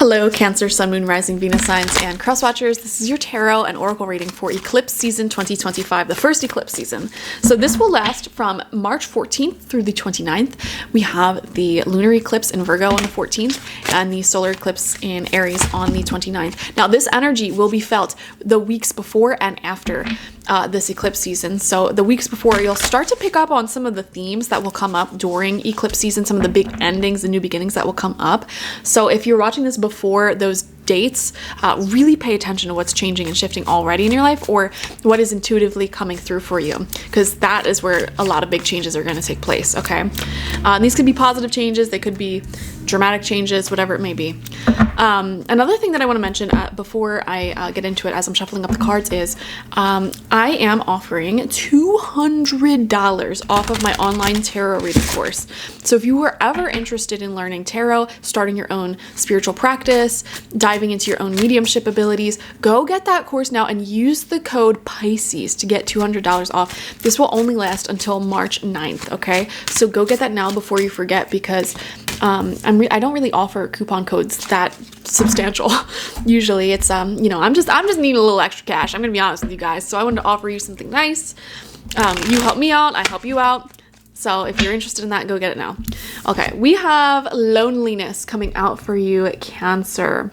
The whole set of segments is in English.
Hello, Cancer, Sun, Moon, Rising, Venus signs, and cross watchers. This is your tarot and oracle reading for Eclipse season 2025, the first eclipse season. So this will last from March 14th through the 29th. We have the lunar eclipse in Virgo on the 14th and the solar eclipse in Aries on the 29th. Now, this energy will be felt the weeks before and after this eclipse season. So the weeks before, you'll start to pick up on some of the themes that will come up during eclipse season, some of the big endings, the new beginnings that will come up. So if you're watching this before those dates, really pay attention to what's changing and shifting already in your life, or what is intuitively coming through for you, because that is where a lot of big changes are going to take place. Okay, these could be positive changes, they could be dramatic changes, whatever it may be. Another thing that I want to mention before I get into it, as I'm shuffling up the cards, is I am offering $200 off of my online tarot reading course. So if you were ever interested in learning tarot, starting your own spiritual practice, diving into your own mediumship abilities, go get that course now and use the code Pisces to get $200 off. This will only last until March 9th, okay? So go get that now before you forget, because I don't really offer coupon codes that substantial. Usually it's I'm just needing a little extra cash. I'm gonna be honest with you guys. So I wanted to offer you something nice. You help me out, I help you out. So if you're interested in that, go get it now. Okay, we have loneliness coming out for you, Cancer.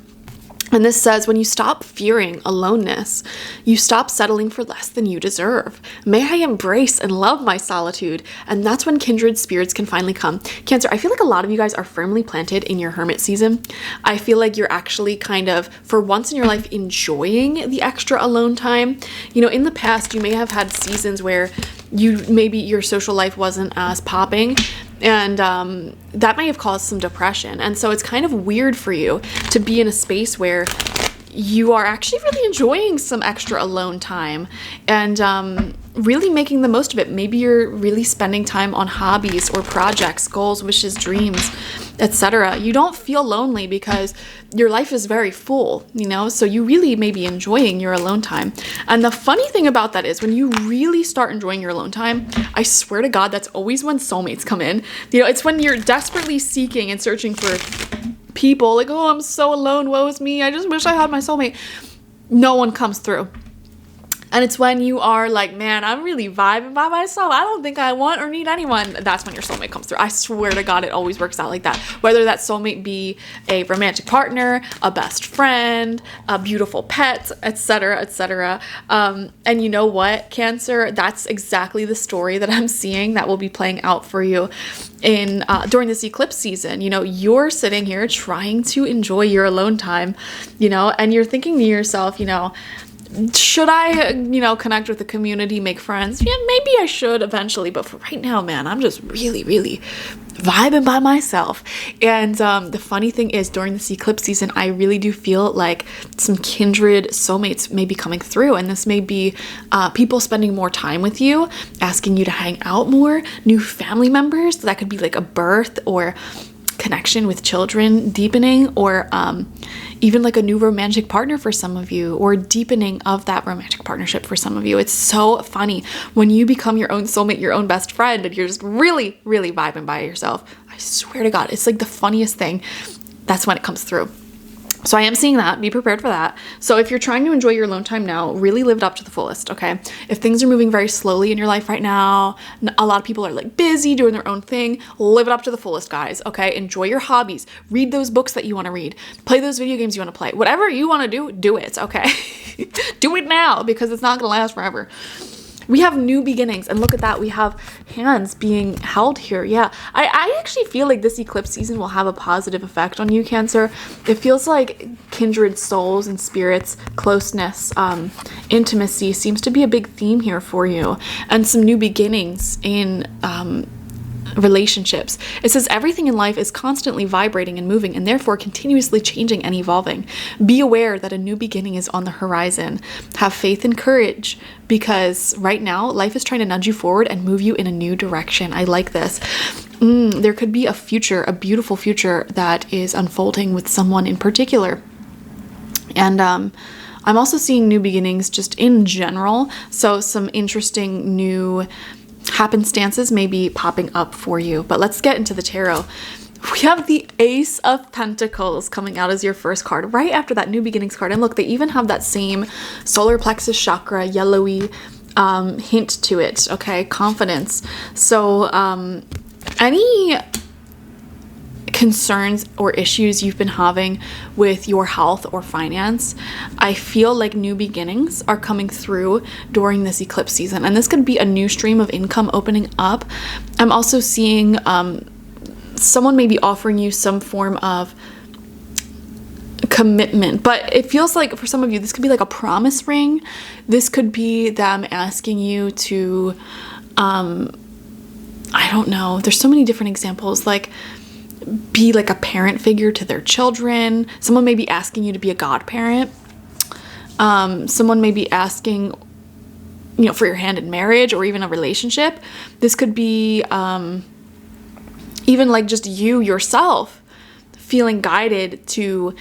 And this says, when you stop fearing aloneness, you stop settling for less than you deserve. May I embrace and love my solitude. And that's when kindred spirits can finally come. Cancer, I feel like a lot of you guys are firmly planted in your hermit season. I feel like you're actually kind of, for once in your life, enjoying the extra alone time. You know, in the past, you may have had seasons where maybe your social life wasn't as popping, and that may have caused some depression. And so it's kind of weird for you to be in a space where you are actually really enjoying some extra alone time and really making the most of it. Maybe you're really spending time on hobbies or projects, goals, wishes, dreams, etc. You don't feel lonely because your life is very full, so you really may be enjoying your alone time. And the funny thing about that is, when you really start enjoying your alone time, I swear to God, that's always when soulmates come in. It's when you're desperately seeking and searching for people, like, oh, I'm so alone, woe is me, I just wish I had my soulmate. No one comes through. And it's when you are like, man, I'm really vibing by myself, I don't think I want or need anyone. That's when your soulmate comes through. I swear to God, it always works out like that. Whether that soulmate be a romantic partner, a best friend, a beautiful pet, etc., etc. And you know what, Cancer? That's exactly the story that I'm seeing that will be playing out for you in during this eclipse season. You're sitting here trying to enjoy your alone time, and you're thinking to yourself, should I, connect with the community, make friends? Yeah, maybe I should eventually, but for right now, man, I'm just really, really vibing by myself. And the funny thing is, during this eclipse season, I really do feel like some kindred soulmates may be coming through, and this may be people spending more time with you, asking you to hang out more, new family members. That could be like a birth or connection with children deepening, or even like a new romantic partner for some of you, or deepening of that romantic partnership for some of you. It's so funny when you become your own soulmate, your own best friend, and you're just really, really vibing by yourself. I swear to God, it's like the funniest thing. That's when it comes through. So I am seeing that. Be prepared for that. So if you're trying to enjoy your alone time now, really live it up to the fullest, okay? If things are moving very slowly in your life right now, a lot of people are like busy doing their own thing, live it up to the fullest, guys, okay? Enjoy your hobbies. Read those books that you want to read. Play those video games you want to play. Whatever you want to do, do it, okay? Do it now, because it's not going to last forever. We have new beginnings, and look at that, we have hands being held here. Yeah, I actually feel like this eclipse season will have a positive effect on you, Cancer. It feels like kindred souls and spirits, closeness, intimacy seems to be a big theme here for you, and some new beginnings in relationships. It says everything in life is constantly vibrating and moving, and therefore continuously changing and evolving. Be aware that a new beginning is on the horizon. Have faith and courage, because right now life is trying to nudge you forward and move you in a new direction. I like this. There could be a future, a beautiful future that is unfolding with someone in particular. And I'm also seeing new beginnings just in general. So some interesting new happenstances may be popping up for you. But let's get into the tarot. We have the Ace of Pentacles coming out as your first card right after that New Beginnings card. And look, they even have that same solar plexus chakra yellowy hint to it, okay? Confidence. So any concerns or issues you've been having with your health or finance, I feel like new beginnings are coming through during this eclipse season. And this could be a new stream of income opening up. I'm also seeing someone may be offering you some form of commitment, but it feels like for some of you this could be like a promise ring. This could be them asking you to I don't know, there's so many different examples, like be like a parent figure to their children. Someone may be asking you to be a godparent. Someone may be asking, you know, for your hand in marriage or even a relationship. This could be even like just you yourself feeling guided to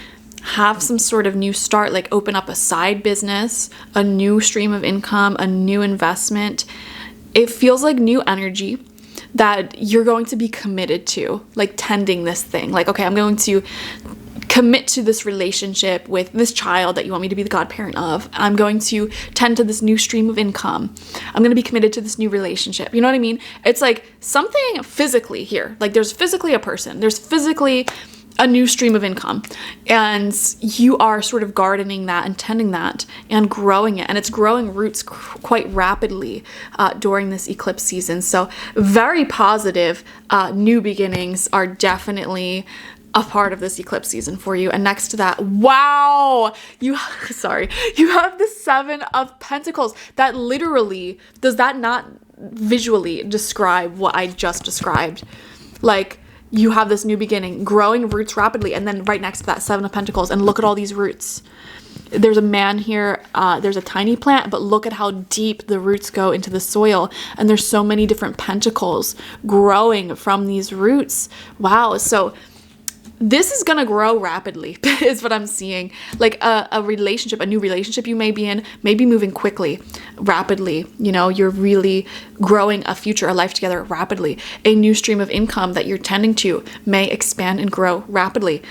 have some sort of new start, like open up a side business, a new stream of income, a new investment. It feels like new energy that you're going to be committed to, like tending this thing. Like, okay, I'm going to commit to this relationship with this child that you want me to be the godparent of. I'm going to tend to this new stream of income. I'm going to be committed to this new relationship. You know what I mean? It's like something physically here. Like there's physically a person. There's physically a new stream of income, and you are sort of gardening that and tending that and growing it, and it's growing roots quite rapidly during this eclipse season. So very positive new beginnings are definitely a part of this eclipse season for you. And next to that, wow, you have the Seven of Pentacles. That literally, does that not visually describe what I just described? Like, you have this new beginning, growing roots rapidly, and then right next to that Seven of Pentacles, and look at all these roots. There's a man here, there's a tiny plant, but look at how deep the roots go into the soil, and there's so many different pentacles growing from these roots. Wow, so this is gonna grow rapidly is what I'm seeing. Like a relationship, a new relationship you may be in, may be moving quickly, rapidly. You know, you're really growing a future, a life together rapidly. A new stream of income that you're tending to may expand and grow rapidly.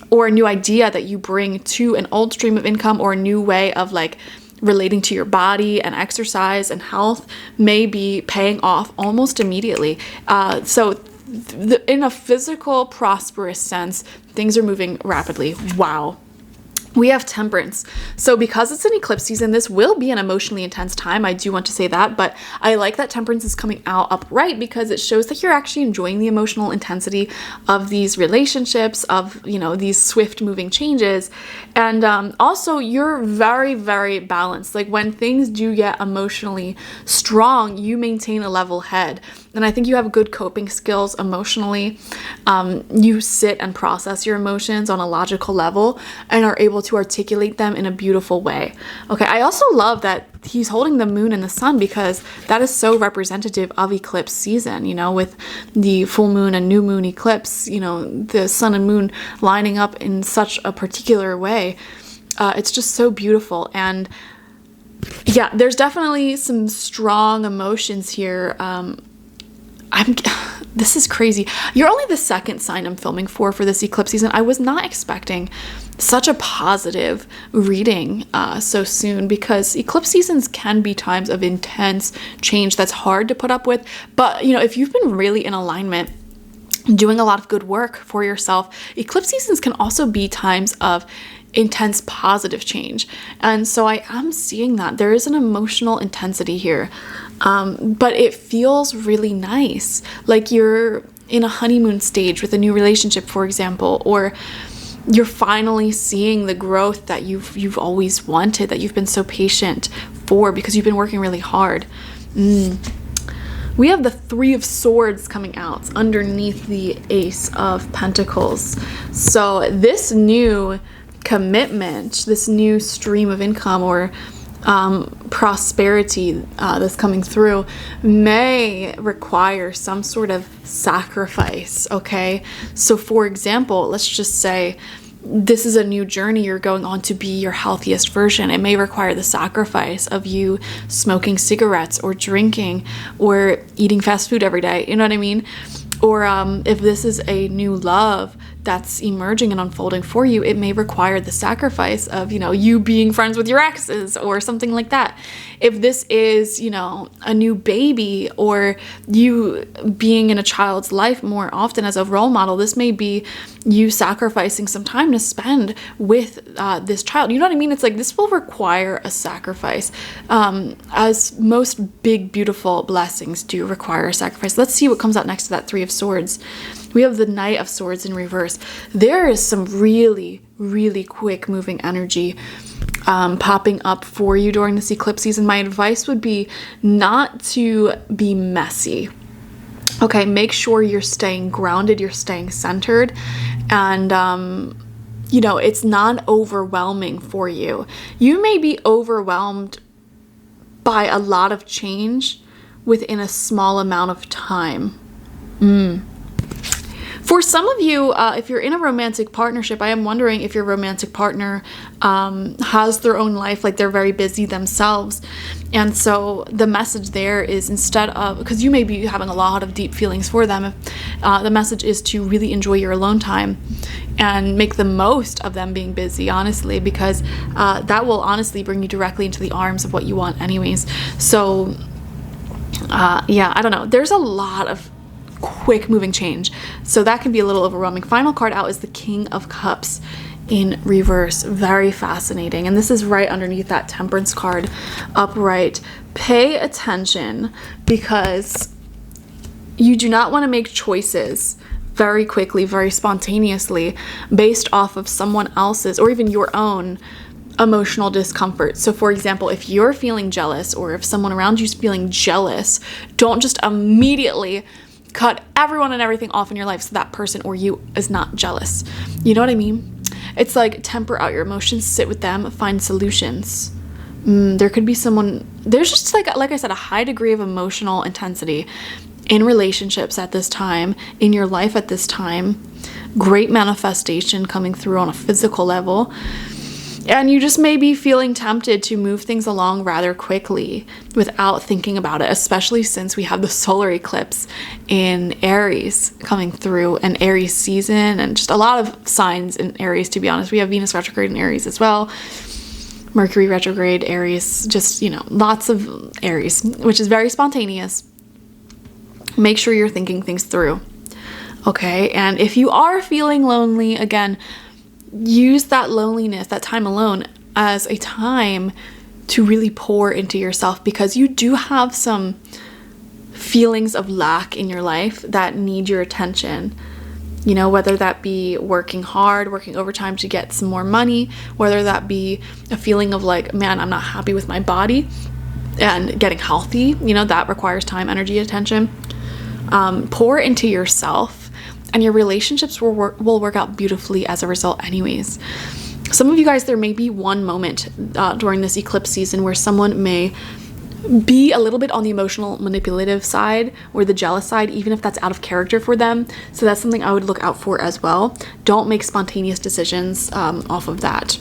Or a new idea that you bring to an old stream of income, or a new way of like relating to your body and exercise and health may be paying off almost immediately. In a physical, prosperous sense, things are moving rapidly. Wow. We have Temperance. So because it's an eclipse season, this will be an emotionally intense time. I do want to say that, but I like that Temperance is coming out upright because it shows that you're actually enjoying the emotional intensity of these relationships, of, you know, these swift moving changes. And also you're very, very balanced. Like when things do get emotionally strong, you maintain a level head. And I think you have good coping skills emotionally. You sit and process your emotions on a logical level and are able to articulate them in a beautiful way. Okay, I also love that he's holding the moon and the sun because that is so representative of eclipse season, you know, with the full moon and new moon eclipse, you know, the sun and moon lining up in such a particular way. It's just so beautiful. And yeah, there's definitely some strong emotions here. This is crazy. You're only the second sign I'm filming for this eclipse season. I was not expecting such a positive reading so soon, because eclipse seasons can be times of intense change that's hard to put up with. But, you know, if you've been really in alignment, doing a lot of good work for yourself, eclipse seasons can also be times of intense positive change. And so I am seeing that there is an emotional intensity here, but it feels really nice, like you're in a honeymoon stage with a new relationship, for example, or you're finally seeing the growth that you've always wanted, that you've been so patient for because you've been working really hard. We have the Three of Swords coming out underneath the Ace of Pentacles. So this new commitment, this new stream of income or prosperity that's coming through may require some sort of sacrifice, okay? So for example, let's just say this is a new journey you're going on to be your healthiest version. It may require the sacrifice of you smoking cigarettes or drinking or eating fast food every day. You know what I mean? Or if this is a new love that's emerging and unfolding for you, it may require the sacrifice of, you being friends with your exes or something like that. If this is, a new baby, or you being in a child's life more often as a role model, this may be you sacrificing some time to spend with this child. You know what I mean? It's like this will require a sacrifice, as most big, beautiful blessings do require a sacrifice. Let's see what comes out next to that Three of Swords. We have the Knight of Swords in reverse. There is some really, really quick moving energy popping up for you during this eclipse season. My advice would be not to be messy. Okay, make sure you're staying grounded, you're staying centered, and it's not overwhelming for you. You may be overwhelmed by a lot of change within a small amount of time. For some of you, if you're in a romantic partnership, I am wondering if your romantic partner has their own life, like they're very busy themselves. And so the message there is, instead of, because you may be having a lot of deep feelings for them, the message is to really enjoy your alone time and make the most of them being busy, honestly, because that will honestly bring you directly into the arms of what you want anyways. So I don't know. There's a lot of quick moving change, so that can be a little overwhelming. Final card out is the King of Cups in reverse. Very fascinating, and this is right underneath that Temperance card upright. Pay attention, because you do not want to make choices very quickly, very spontaneously, based off of someone else's or even your own emotional discomfort. So for example, if you're feeling jealous, or if someone around you is feeling jealous, don't just immediately cut everyone and everything off in your life so that person or you is not jealous. You know what I mean? It's like, temper out your emotions, sit with them, find solutions. There could be someone, there's just like I said, a high degree of emotional intensity in relationships at this time, in your life at this time. Great manifestation coming through on a physical level. And you just may be feeling tempted to move things along rather quickly without thinking about it, especially since we have the solar eclipse in Aries coming through, an Aries season, and just a lot of signs in Aries, to be honest. We have Venus retrograde in Aries as well, Mercury retrograde, Aries, just, lots of Aries, which is very spontaneous. Make sure you're thinking things through, okay? And if you are feeling lonely, again, use that loneliness, that time alone, as a time to really pour into yourself, because you do have some feelings of lack in your life that need your attention. Whether that be working hard, working overtime to get some more money, whether that be a feeling of like, man, I'm not happy with my body, and getting healthy, that requires time, energy, attention. Pour into yourself, and your relationships will work out beautifully as a result anyways. Some of you guys, there may be one moment during this eclipse season where someone may be a little bit on the emotional manipulative side or the jealous side, even if that's out of character for them. So that's something I would look out for as well. Don't make spontaneous decisions off of that.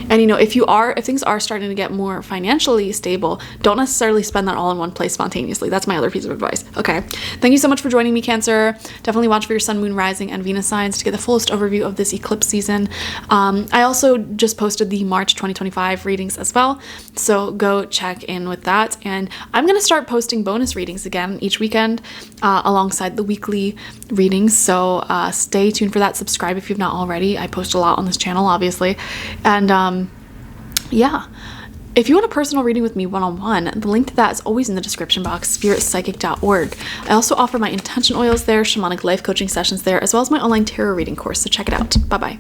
And if things are starting to get more financially stable, don't necessarily spend that all in one place spontaneously. That's my other piece of advice. Okay. Thank you so much for joining me, Cancer. Definitely watch for your sun, moon, rising, and Venus signs to get the fullest overview of this eclipse season. I also just posted the March 2025 readings as well, so go check in with that. And I'm going to start posting bonus readings again each weekend alongside the weekly readings. So stay tuned for that. Subscribe if you've not already. I post a lot on this channel, obviously. And if you want a personal reading with me one-on-one, the link to that is always in the description box, spiritpsychic.org. I also offer my intention oils there, shamanic life coaching sessions there, as well as my online tarot reading course, so check it out. Bye-bye.